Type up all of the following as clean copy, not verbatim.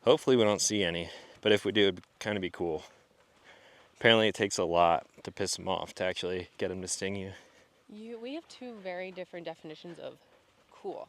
Hopefully we don't see any, but if we do, it'd kind of be cool. Apparently it takes a lot to piss them off to actually get them to sting you. We have two very different definitions of cool.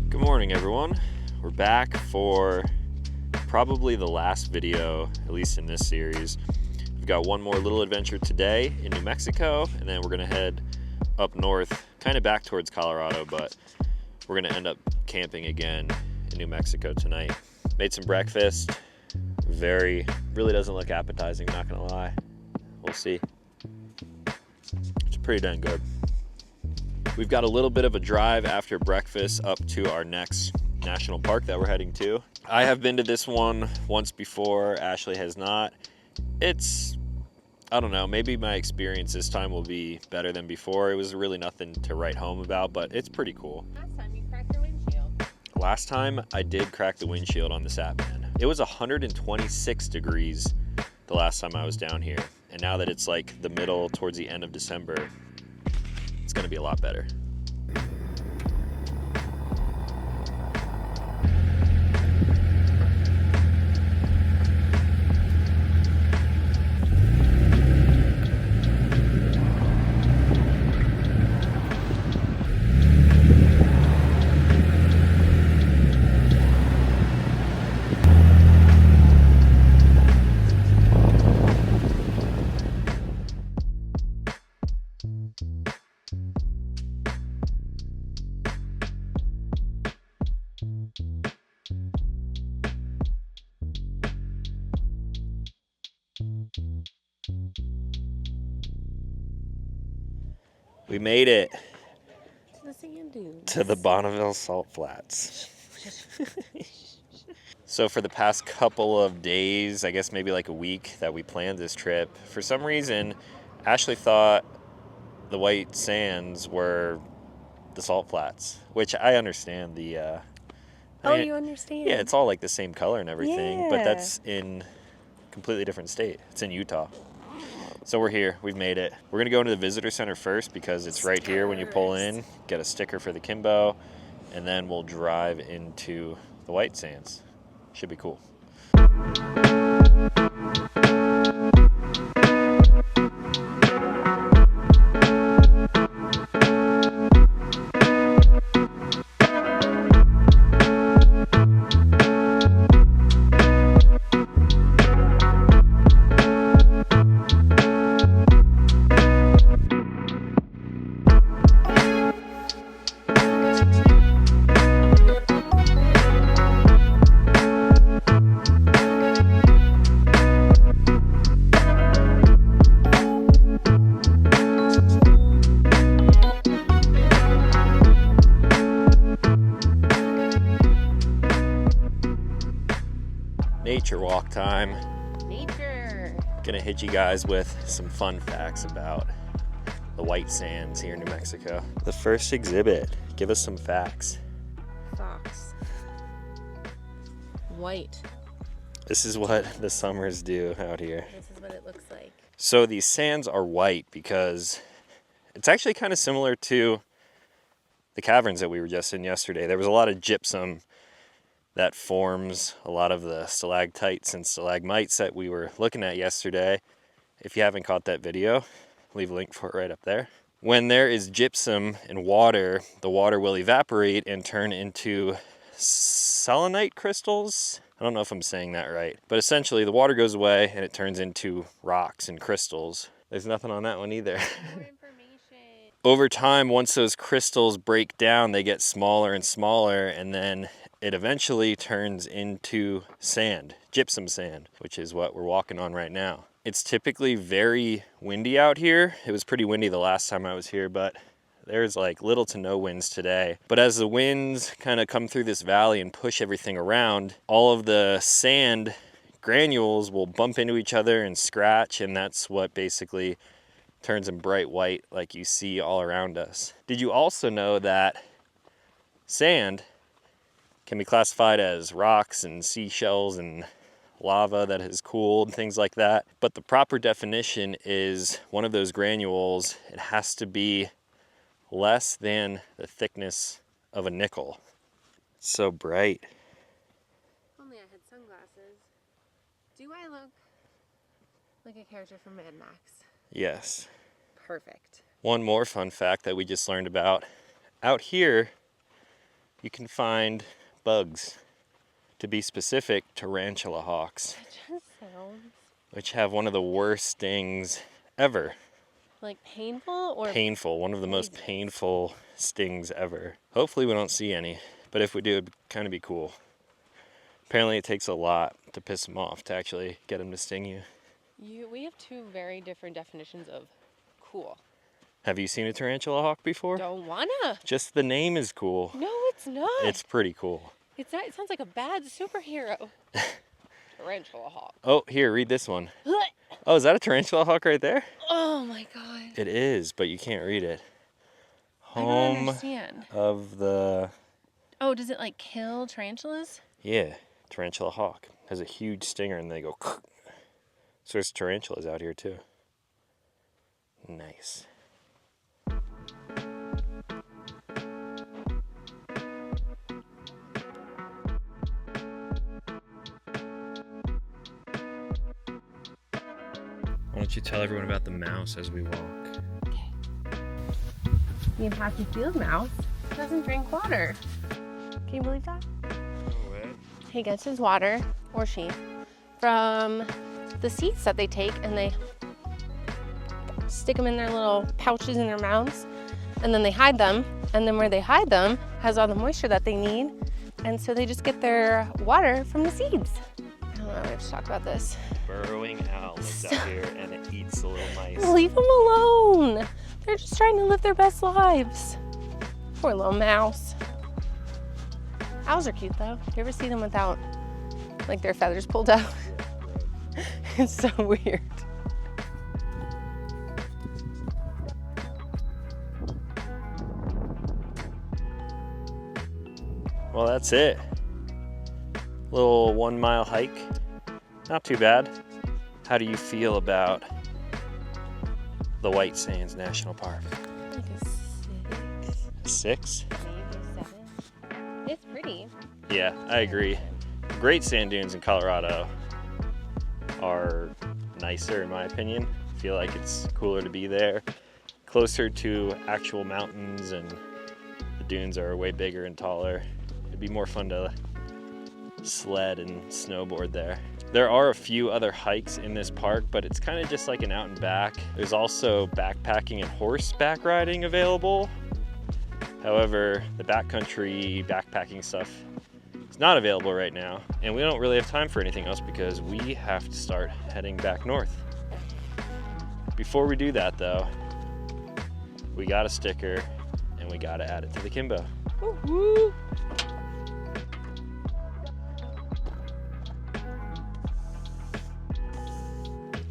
Good morning, everyone. We're back for probably the last video, at least in this series. We've got one more little adventure today in New Mexico, and then we're gonna head up north, kind of back towards Colorado, but we're gonna end up camping again in New Mexico tonight. Made some breakfast. Really doesn't look appetizing, not gonna lie. We'll see. It's pretty dang good. We've got a little bit of a drive after breakfast up to our next national park that we're heading to. I have been to this one once before. Ashley has not. I don't know, maybe my experience this time will be better than before. It was really nothing to write home about, but it's pretty cool. Last time you cracked your windshield. Last time I did crack the windshield on the Sapman. It was 126 degrees the last time I was down here. And now that it's like the middle towards the end of December, it's gonna be a lot better. We made it To the sand dunes. to the Bonneville Salt Flats. So for the past couple of days, I guess maybe like a week that we planned this trip, for some reason, Ashley thought the white sands were the salt flats, which I understand you understand? Yeah, it's all like the same color and everything, but Yeah. that's in a completely different state. It's in Utah. So we're here. We've made it. We're going to go into the visitor center first because it's right here when you pull in. Get a sticker for the Kimbo, and then we'll drive into the white sands. Should be cool. Nature walk time. Nature. Gonna hit you guys with some fun facts about the white sands here in New Mexico. The first exhibit. Give us some facts. Socks. White. This is what the summers do out here. This is what it looks like. So these sands are white because it's actually kind of similar to the caverns that we were just in yesterday. There was a lot of gypsum that forms a lot of the stalactites and stalagmites that we were looking at yesterday. If you haven't caught that video, leave a link for it right up there. When there is gypsum in water, the water will evaporate and turn into selenite crystals. I don't know if I'm saying that right, but essentially the water goes away and it turns into rocks and crystals. There's nothing on that one either. More information. Over time, once those crystals break down, they get smaller and smaller, and then it eventually turns into sand, gypsum sand, which is what we're walking on right now. It's typically very windy out here. It was pretty windy the last time I was here, but there's like little to no winds today. But as the winds kind of come through this valley and push everything around, all of the sand granules will bump into each other and scratch, and that's what basically turns them bright white like you see all around us. Did you also know that sand can be classified as rocks and seashells and lava that has cooled, things like that? But the proper definition is one of those granules, it has to be less than the thickness of a nickel. It's so bright. Only I had sunglasses. Do I look like a character from Mad Max? Yes. Perfect. One more fun fact that we just learned about. Out here, you can find bugs. To be specific, tarantula hawks, That just sounds which have one of the worst stings ever. like painful or Painful, one of the most poisonous? painful stings ever. Hopefully we don't see any, but if we do, it'd kind of be cool. Apparently it takes a lot to piss them off to actually get them to sting you. We have two very different definitions of cool. Have you seen a tarantula hawk before? Don't wanna. Just the name is cool. No, it's not. It's pretty cool. It's not. It sounds like a bad superhero. Tarantula hawk. Oh, here, read this one. Oh, is that a tarantula hawk right there? Oh my god. It is, but you can't read it. I don't Home understand. of the, Oh, does it like kill tarantulas? yeah, tarantula hawk. Has a huge stinger and they go. So there's tarantulas out here too. Nice. Why don't you tell everyone about the mouse as we walk? The Apache field mouse doesn't drink water. Can you believe that? No way. He gets his water, or she, from the seeds that they take, and they stick them in their little pouches in their mouths, and then they hide them, and then where they hide them has all the moisture that they need, and so they just get their water from the seeds. I don't know, we have to talk about this. Burrowing owl lives out here and it eats the little mice. Leave them alone. They're just trying to live their best lives. Poor little mouse. Owls are cute though. You ever see them without like their feathers pulled out? It's so weird. Well, that's it. Little 1 mile hike. Not too bad. How do you feel about the White Sands National Park? Like a 6, 6? maybe 7. It's pretty. Yeah, I agree. Great sand dunes in Colorado are nicer in my opinion. I feel like it's cooler to be there. Closer to actual mountains, and the dunes are way bigger and taller. It'd be more fun to sled and snowboard there. There are a few other hikes in this park, but it's kind of just like an out and back. There's also backpacking and horseback riding available. However, the backcountry backpacking stuff is not available right now, and we don't really have time for anything else because we have to start heading back north. Before we do that though, we got a sticker and we got to add it to the Kimbo. Woo-hoo.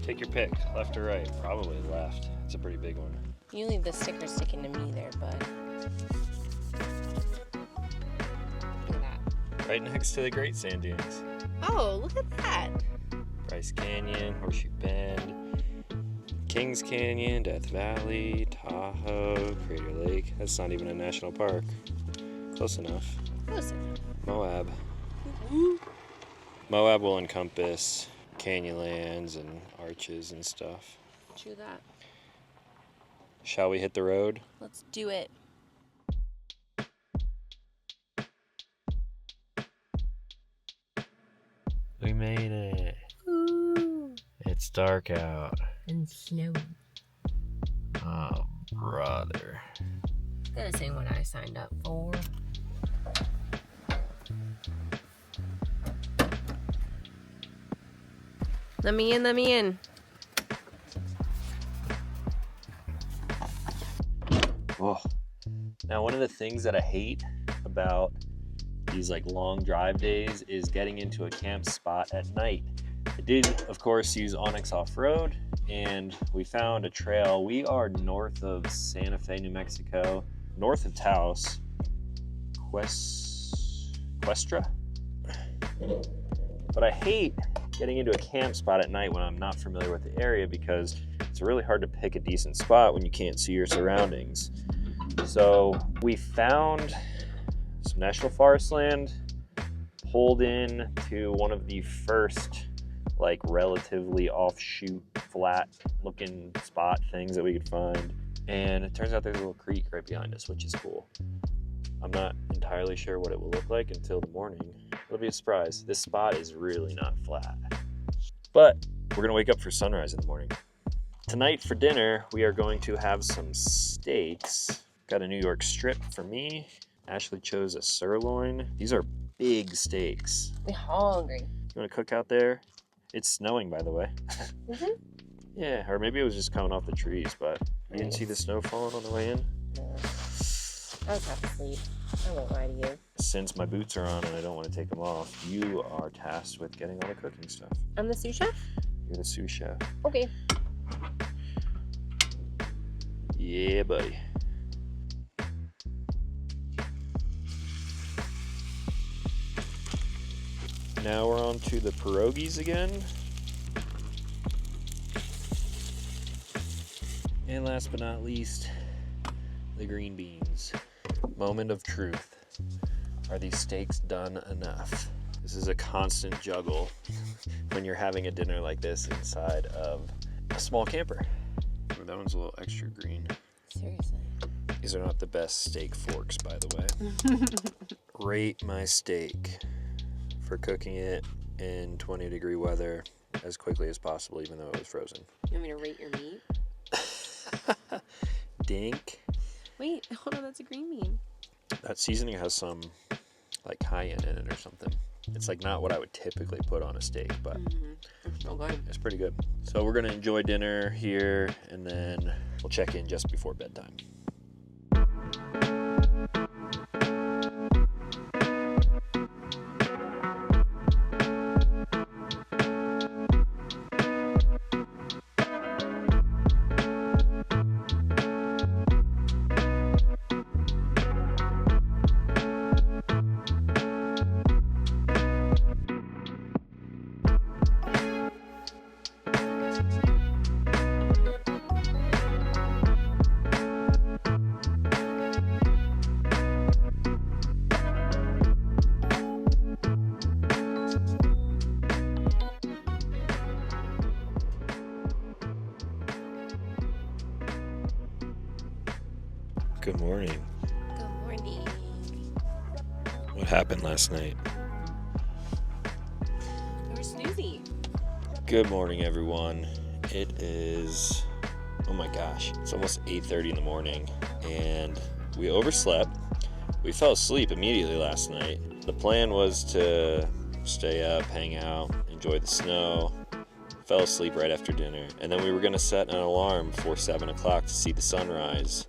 Take your pick, left or right? Probably left. It's a pretty big one. You leave the sticker sticking to me there, bud. Look at that. Right next to the Great Sand Dunes. Oh, look at that. Bryce Canyon, Horseshoe Bend, Kings Canyon, Death Valley, Tahoe, Crater Lake. That's not even a national park. Close enough. Close enough. Moab. Woo. Moab will encompass canyonlands and arches and stuff. True that. Shall we hit the road? Let's do it. We made it. Ooh. It's dark out. And snow. Oh, brother. This ain't what I signed up for. Let me in, let me in. Oh. Now, one of the things that I hate about these like long drive days is getting into a camp spot at night. I did, of course, use Onyx Off-Road, and we found a trail. We are north of Santa Fe, New Mexico, north of Taos, Questra. But I hate getting into a camp spot at night when I'm not familiar with the area because it's really hard to pick a decent spot when you can't see your surroundings. So we found some national forest land, pulled in to one of the first like relatively offshoot flat looking spot things that we could find, and it turns out there's a little creek right behind us, which is cool. I'm not entirely sure what it will look like until the morning. It'll be a surprise. This spot is really not flat, but we're gonna wake up for sunrise in the morning. Tonight for dinner we are going to have some steaks. Got a New York strip for me. Ashley chose a sirloin. These are big steaks. I'm hungry. You want to cook out there? It's snowing, by the way. Mm-hmm. Yeah, or maybe it was just coming off the trees, but you didn't see the snow falling on the way in? No. I was half asleep. I won't lie to you. Since my boots are on and I don't want to take them off, you are tasked with getting all the cooking stuff. I'm the sous chef? You're the sous chef. Okay. Yeah, buddy. Now we're on to the pierogies again. And last but not least, the green beans. Moment of truth. Are these steaks done enough? This is a constant juggle when you're having a dinner like this inside of a small camper. Oh, that one's a little extra green. Seriously. These are not the best steak forks, by the way. Rate my steak for cooking it in 20-degree weather as quickly as possible, even though it was frozen. You want me to rate your meat? Dink. Wait, hold on, that's a green bean. That seasoning has some like cayenne in it or something. It's like not what I would typically put on a steak, but It's so good. it's pretty good. So we're gonna enjoy dinner here and then we'll check in just before bedtime. Good morning. Good morning. What happened last night? You were snoozy. Good morning, everyone. It is, oh my gosh, it's almost 8:30 in the morning, and we overslept. We fell asleep immediately last night. The plan was to stay up, hang out, enjoy the snow. Fell asleep right after dinner, and then we were going to set an alarm for 7 o'clock to see the sunrise.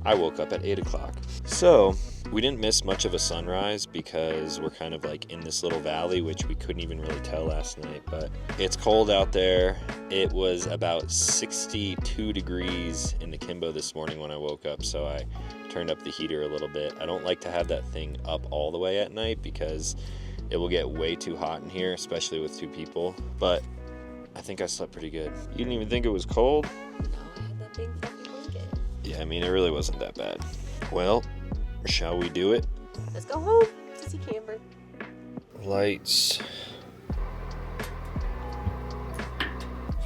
I woke up at 8 o'clock. So we didn't miss much of a sunrise because we're kind of like in this little valley, which we couldn't even really tell last night, but it's cold out there. It was about 62 degrees in the Kimbo this morning when I woke up, so I turned up the heater a little bit. I don't like to have that thing up all the way at night because it will get way too hot in here, especially with two people, but I think I slept pretty good. You didn't even think it was cold? No, I had that big fluffy blanket. Yeah, I mean, it really wasn't that bad. Well, shall we do it? Let's go home to see Camper. Lights.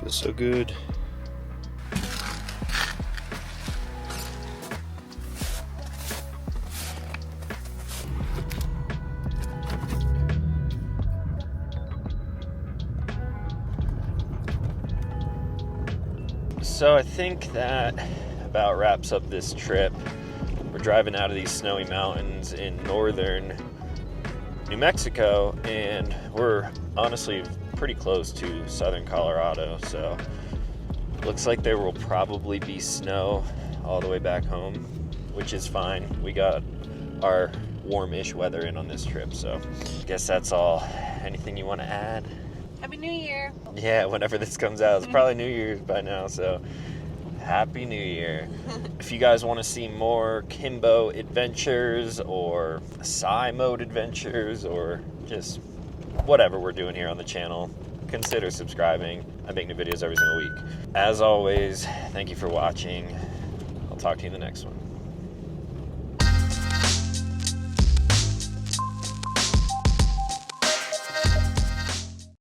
Feels so good. So I think that about wraps up this trip. We're driving out of these snowy mountains in northern New Mexico, and we're honestly pretty close to southern Colorado, so looks like there will probably be snow all the way back home, which is fine. We got our warmish weather in on this trip, so I guess that's all. Anything you want to add? Happy New Year. Yeah, whenever this comes out, it's probably New Year's by now, so Happy New Year. If you guys want to see more Kimbo adventures or Psy mode adventures or just whatever we're doing here on the channel, consider subscribing. I make new videos every single week. As always, thank you for watching. I'll talk to you in the next one.